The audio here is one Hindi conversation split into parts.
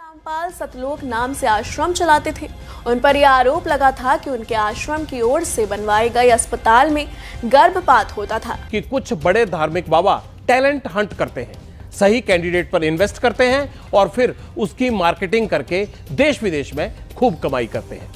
रामपाल सतलोक नाम से आश्रम चलाते थे। उन पर यह आरोप लगा था कि उनके आश्रम की ओर से बनवाए गए अस्पताल में गर्भपात होता था। कि कुछ बड़े धार्मिक बाबा टैलेंट हंट करते हैं, सही कैंडिडेट पर इन्वेस्ट करते हैं और फिर उसकी मार्केटिंग करके देश विदेश में खूब कमाई करते हैं।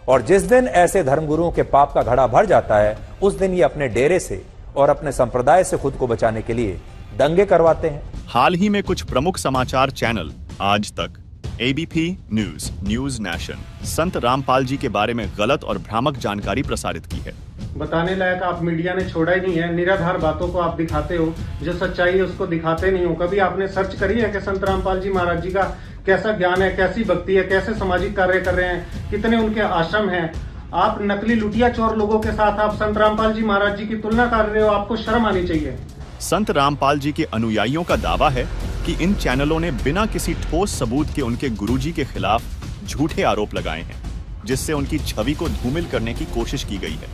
और जिस दिन ऐसे धर्मगुरुओं के पाप का घड़ा भर जाता है, उस दिन ये अपने डेरे से और अपने संप्रदाय से खुद को बचाने के लिए दंगे करवाते हैं। हाल ही में कुछ प्रमुख समाचार चैनल आज तक, एबीपी न्यूज, न्यूज नेशन, संत रामपाल जी के बारे में गलत और भ्रामक जानकारी प्रसारित की है। बताने लायक आप मीडिया ने छोड़ा ही नहीं है। निराधार बातों को आप दिखाते हो, जो सच्चाई है उसको दिखाते नहीं हो। कभी आपने सर्च करी है कि संत रामपाल जी महाराज जी का कैसा ज्ञान है, कैसी भक्ति है, कैसे सामाजिक कार्य कर रहे हैं, कितने उनके आश्रम हैं? आप नकली लुटिया चोर लोगों के साथ आप संत रामपाल जी महाराज जी की तुलना कर रहे हो। आपको शर्म आनी चाहिए। संत रामपाल जी के अनुयायियों का दावा है कि इन चैनलों ने बिना किसी ठोस सबूत के उनके गुरुजी के खिलाफ झूठे आरोप लगाए हैं, जिससे उनकी छवि को धूमिल करने की कोशिश की गई है।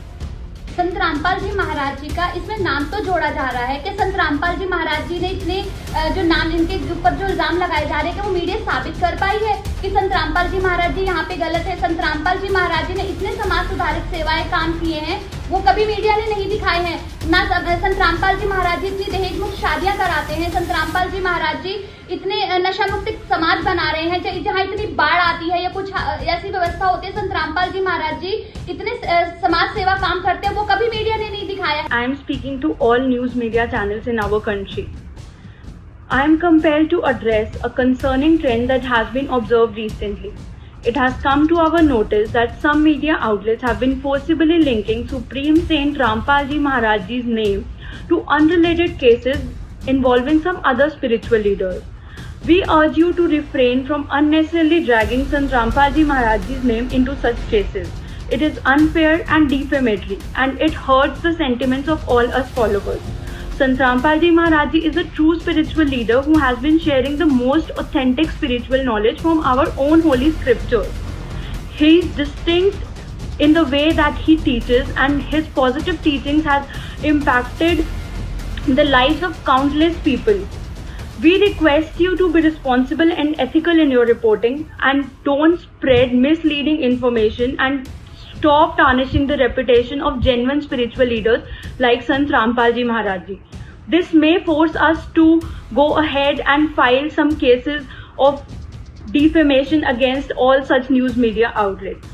संत रामपाल जी महाराज जी का इसमें नाम तो जोड़ा जा रहा है कि संत रामपाल जी महाराज जी ने इतने जो नाम इनके ऊपर जो इल्जाम लगाए जा रहे हैं कि वो मीडिया साबित कर पाई है कि संत रामपाल जी महाराज जी यहाँ पे गलत है। संत रामपाल जी महाराज जी ने इतने समाज सुधारक सेवाएं काम किए हैं, वो कभी मीडिया ने नहीं दिखाए हैं। ना संत रामपाल जी महाराज जी इतनी दहेज मुक्त शादियां कराते हैं। संत रामपाल जी महाराज जी इतने नशा मुक्त समाज बना रहे हैं। जहाँ इतनी बाढ़ आती है या कुछ ऐसी व्यवस्था होती है, संत रामपाल जी महाराज जी इतने समाज सेवा काम करते हैं, वो कभी मीडिया ने नहीं दिखाया। I am speaking to all news media channels in our country. I am compelled to address a concerning trend that has been observed recently. It has come to our notice that some media outlets have been forcibly linking Supreme Saint Rampal Ji Maharaj Ji's name to unrelated cases involving some other spiritual leaders. We urge you to refrain from unnecessarily dragging Sant Rampal Ji Maharaj Ji's name into such cases. It is unfair and defamatory, and it hurts the sentiments of all us followers. Sant Rampal Ji Maharaj Ji is a true spiritual leader who has been sharing the most authentic spiritual knowledge from our own holy scriptures. He is distinct in the way that he teaches, and his positive teachings has impacted the lives of countless people. We request you to be responsible and ethical in your reporting, and don't spread misleading information, and stop tarnishing the reputation of genuine spiritual leaders like Sant Rampal Ji Maharaj Ji. This may force us to go ahead and file some cases of defamation against all such news media outlets.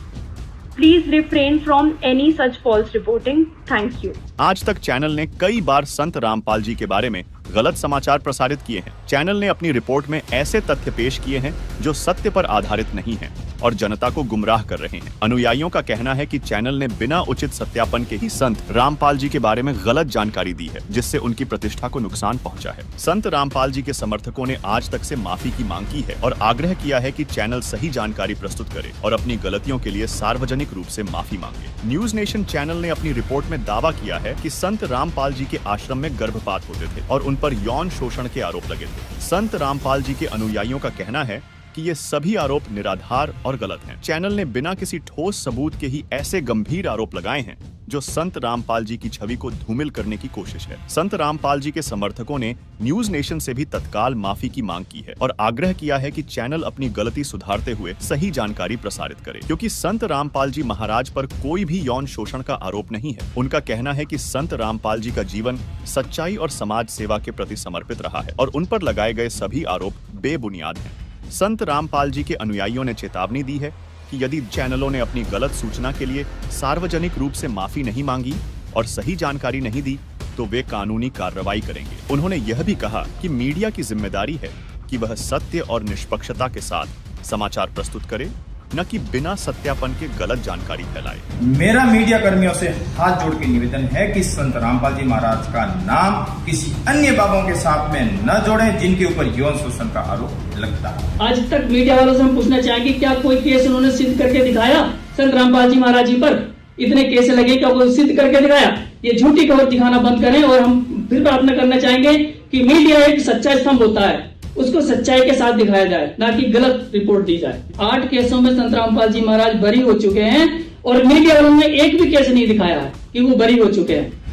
Please refrain from any such false reporting. Thank you. आज तक चैनल ने कई बार संत रामपाल जी के बारे में गलत समाचार प्रसारित किए हैं। चैनल ने अपनी रिपोर्ट में ऐसे तथ्य पेश किए हैं जो सत्य पर आधारित नहीं हैं और जनता को गुमराह कर रहे हैं। अनुयायियों का कहना है कि चैनल ने बिना उचित सत्यापन के ही संत रामपाल जी के बारे में गलत जानकारी दी है, जिससे उनकी प्रतिष्ठा को नुकसान पहुंचा है। संत रामपाल जी के समर्थकों ने आज तक से माफी की मांग की है और आग्रह किया है कि चैनल सही जानकारी प्रस्तुत करे और अपनी गलतियों के लिए सार्वजनिक रूप से माफी मांगे। न्यूज नेशन चैनल ने अपनी रिपोर्ट में दावा किया है कि संत रामपाल जी के आश्रम में गर्भपात होते थे और उन पर यौन शोषण के आरोप लगे थे। संत रामपाल जी के अनुयायियों का कहना है कि ये सभी आरोप निराधार और गलत हैं। चैनल ने बिना किसी ठोस सबूत के ही ऐसे गंभीर आरोप लगाए हैं जो संत रामपाल जी की छवि को धूमिल करने की कोशिश है। संत रामपाल जी के समर्थकों ने न्यूज नेशन से भी तत्काल माफी की मांग की है और आग्रह किया है कि चैनल अपनी गलती सुधारते हुए सही जानकारी प्रसारित करे, क्योंकि संत रामपाल जी महाराज पर कोई भी यौन शोषण का आरोप नहीं है। उनका कहना है कि संत रामपाल जी का जीवन सच्चाई और समाज सेवा के प्रति समर्पित रहा है और उन पर लगाए गए सभी आरोप बेबुनियाद हैं। संत रामपाल जी के अनुयायियों ने चेतावनी दी है कि यदि चैनलों ने अपनी गलत सूचना के लिए सार्वजनिक रूप से माफी नहीं मांगी और सही जानकारी नहीं दी तो वे कानूनी कार्रवाई करेंगे। उन्होंने यह भी कहा कि मीडिया की जिम्मेदारी है कि वह सत्य और निष्पक्षता के साथ समाचार प्रस्तुत करे, न कि बिना सत्यापन के गलत जानकारी फैलाए। मेरा मीडिया कर्मियों से हाथ जोड़ के निवेदन है कि संत रामपाल जी महाराज का नाम किसी अन्य बाबों के साथ में न जोड़ें जिनके ऊपर यौन शोषण का आरोप लगता है। आज तक मीडिया वालों से हम पूछना चाहेंगे, क्या कोई केस उन्होंने सिद्ध करके दिखाया संत रामपाल जी महाराज जी पर? इतने केस लगे, क्या कोई सिद्ध करके दिखाया? ये झूठी खबर दिखाना बंद करें और हम फिर प्रार्थना करना चाहेंगे कि मीडिया एक सच्चा स्तंभ होता है, उसको सच्चाई के साथ दिखाया जाए, ना कि गलत रिपोर्ट दी जाए। 8 केसों में संत रामपाल जी महाराज बरी हो चुके हैं और मीडिया वालों ने एक भी केस नहीं दिखाया है कि वो बरी हो चुके हैं।